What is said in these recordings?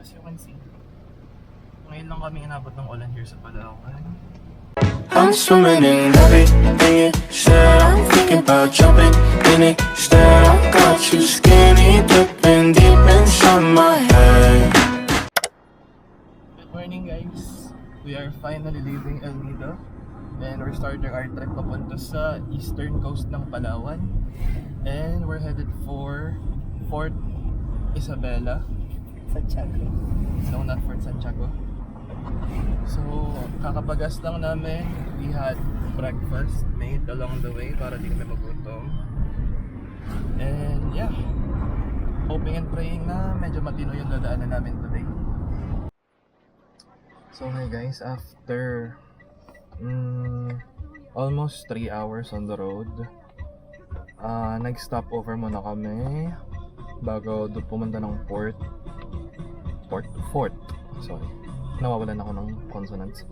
as you can see, ngayon lang kami inabot ng ulan here sa Palawan. I'm swimming in everything you said. I'm thinking about jumping in it. Instead, I got you skinny dipping deep inside my head. Good morning guys! We are finally leaving El Nido and we're starting our trip papunta sa eastern coast ng Palawan, and we're headed for Fort Isabela. Santiago. No, not Fort Santiago. So, kakapagas lang namin. We had breakfast made along the way para di kami magutom. And yeah, hoping and praying na medyo matino yung dadaanan namin today. So hey guys, after almost 3 hours on the road, nag-stop over muna kami bago pumunta ng Fort. Sorry, nawawalan ako ng consonants.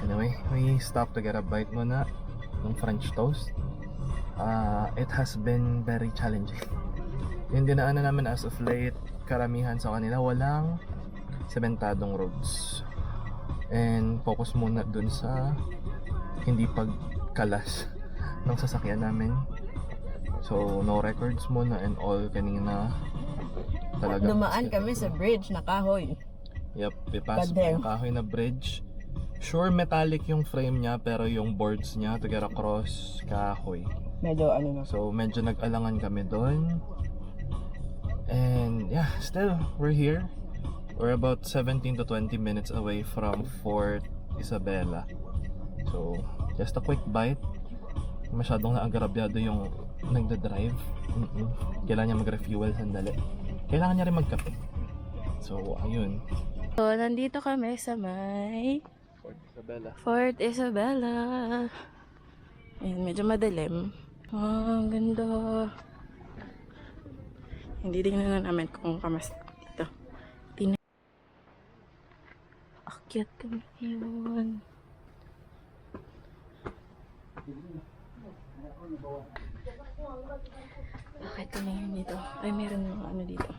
Anyway, we stopped to get a bite muna ng French toast. It has been very challenging. Yung dinaanan namin as of late, karamihan sa kanila walang sementadong roads. And focus muna dun sa hindi pagkalas ng sasakyan namin. So no records muna and all kanina. Talaga Dumaan kami sa bridge na kahoy. Yep, ipasok yung kahoy na bridge. Sure metallic yung frame niya pero yung boards niya to get across kahoy. Medyo ano na. So medyo nag-alangan kami doon. And yeah, still we're here. We're about 17 to 20 minutes away from Fort Isabela. So, just a quick bite. Masyadong naagarabyado yung nagda-drive. Kailangan niya mag-refuel sandali. Kailangan niya rin magkape. So, ayun. So, nandito kami sa may Fort Isabela. Ayun, medyo madilim. Oh, ang ganda. Hindi tingnan na namin kung kamas dito. Akyat kami yun. Bakit kami yun dito? Ay, meron mga ano dito.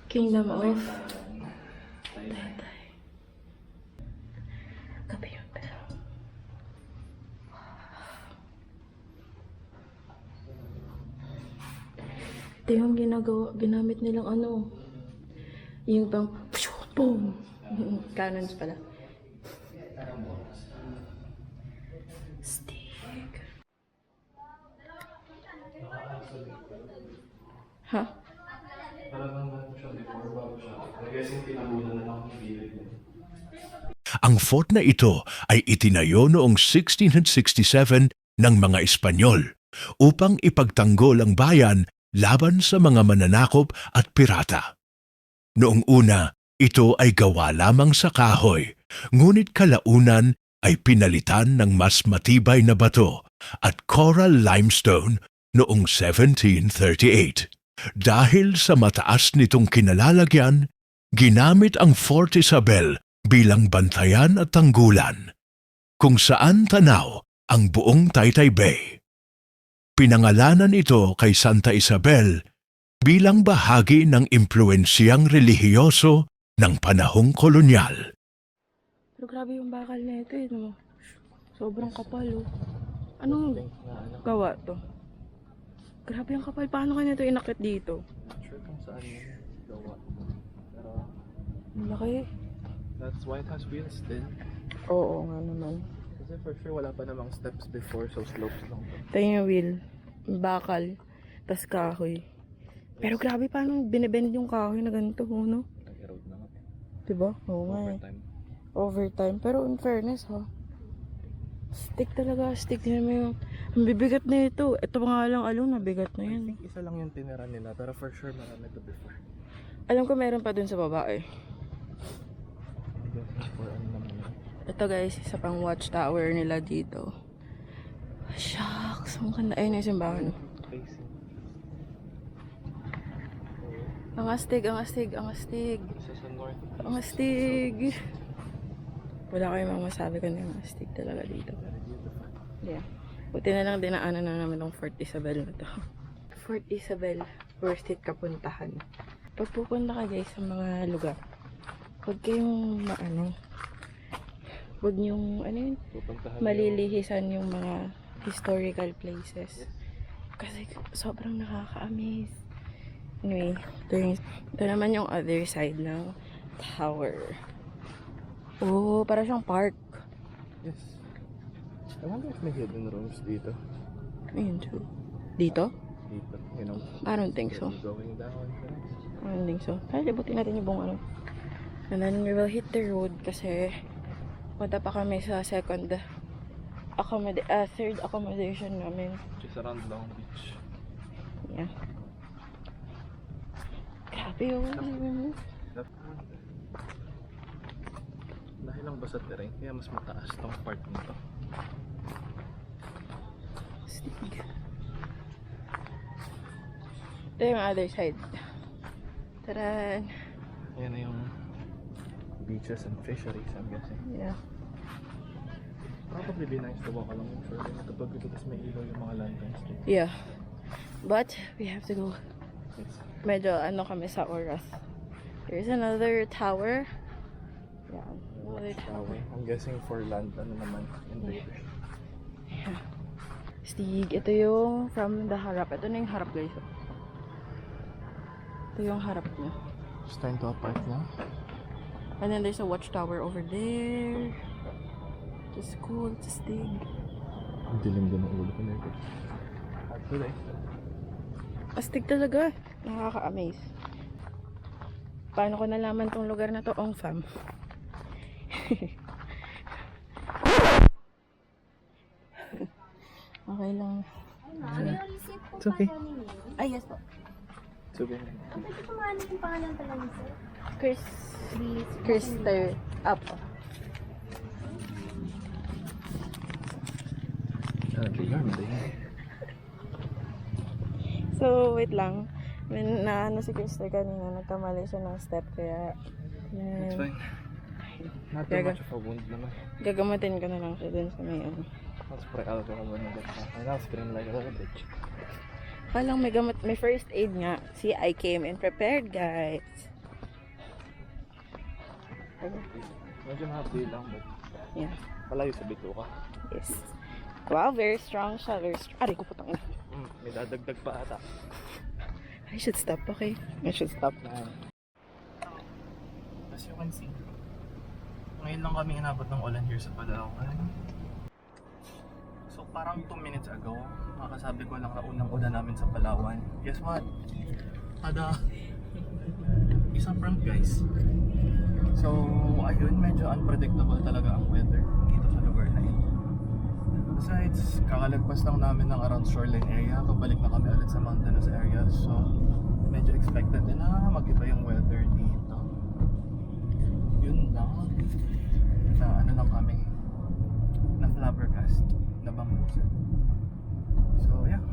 Kingdom of Taytay. Kape yun pero. Ito yung ginamit nilang ano. Yung bang boom. Cannons pala. Stick. Ha? Ang fort na ito ay itinayo noong 1667 ng mga Espanyol upang ipagtanggol ang bayan laban sa mga mananakop at pirata. Noong una, ito ay gawa lamang sa kahoy, ngunit kalaunan ay pinalitan ng mas matibay na bato at coral limestone noong 1738. Dahil sa mataas nitong kinalalagyan, ginamit ang Fort Isabel bilang bantayan at tanggulan, kung saan tanaw ang buong Taytay Bay. Pinangalanan ito kay Santa Isabel bilang bahagi ng impluensyang relihiyoso ng panahong kolonyal. Pero grabe yung bakal na ito eh. No? Sobrang kapal oh. Anong gawa to? Grabe yung kapal. Paano kanya ito inakit dito? Not sure kung saan yung gawa. Pero Laki. that's why it has wheels still. Oo nga naman. Kasi for sure wala pa namang steps before, so slopes lang. Ito yung wheel. Bakal. Tas kahoy. Pero grabe paano binibend yung kahoy na ganito, no? Nag-erode na nga. Diba? Oo nga eh. Overtime. Overtime. Pero in fairness ha. Stick talaga. Stick din mo yung... Ang bibigat na ito. Ito pa nga lang alone. Mabigat na I yan. think isa lang yung tinira nila, pero for sure marami to before. Alam ko meron pa dun sa baba eh. I guess for ano naman yun. Ito guys, isa pang watchtower nila dito. Shucks, ang ganda. Ayun yung simbahan. Facing. Ang astig, ang astig, ang astig. Isa sa north. Ang astig. Wala kayong mga masabi ko na yung astig talaga dito. Very beautiful. Yeah. Buti na lang dinaanan na namin ng Fort Isabel na to. Fort Isabel, worth it kapuntahan. Pag pupunta ka guys sa mga lugar, huwag kayong huwag niyong, Pupuntahan malilihisan yung mga historical places. Kasi sobrang nakaka-amaze. Anyway, ito naman yung other side ng tower. Oh, para siyang park. Yes. I wonder if may hidden rooms dito. Ayun, too. Dito? Dito. You know, I don't think so. going down. I don't think so. Kaya libutin natin yung buong ano. And then we will hit the road kasi punta pa kami sa third accommodation namin. Just around Long Beach. Yeah. Grabe yung Dahil lang basa terrain, kaya mas mataas tong part nito. Stig. Ito yung other side. Taran! Ayan na yung beaches and fisheries, I'm guessing. Yeah. Probably be nice to walk along the shore kapag because may ilaw yung mga lanterns dito. Yeah. But, we have to go. It's Medyo kami sa oras. There's another tower. Yeah. Another tower. I'm guessing for land, naman, invaders. Stig, ito yung from the harap. Ito na yung harap guys. Ito yung harap niya. It's time to apart now. And then there's a watchtower over there. Just cool, just Stig. Ang dilim din ng ulo ko na ito. Today. Astig talaga. Nakaka-amaze. Paano ko nalaman tong lugar na to? Ong fam. Okay lang. It's okay. Ay, yes po. It's okay. Pwede kumano yung pangalan pala ni sir? Krister. Apo. So, wait lang. May naano si Krister kanina. Nagkamali siya ng step. Kaya, It's yan. fine. Not too much of a wound naman. Gagamatin ko na lang siya dun sa may ano. Let's spray alcohol when we get back. And I'll scream like a little bitch. Palang may gamot, may first aid nga. See, I came in prepared, guys. Medyo happy lang, but Yeah. palayo sa bituka. Yes. Wow, very strong siya. Very strong. Aray ko putang ina. May dadagdag pa ata. I should stop, okay? I should stop. As you can see, ngayon lang kami inabot ng ulan here sa Palawan. So parang 2 minutes ago, makasabi ko lang na unang ulan namin sa Palawan. Guess what? Ada isang prank guys. So ayun, medyo unpredictable talaga ang weather dito sa lugar na ito. Besides, kakalagpas lang namin ng around shoreline area, pabalik na kami ulit sa mountainous area. So medyo expected din na mag-iba yung weather dito. Yun lang. Na ano lang kami, na flabbergast, na bambusan. So yeah,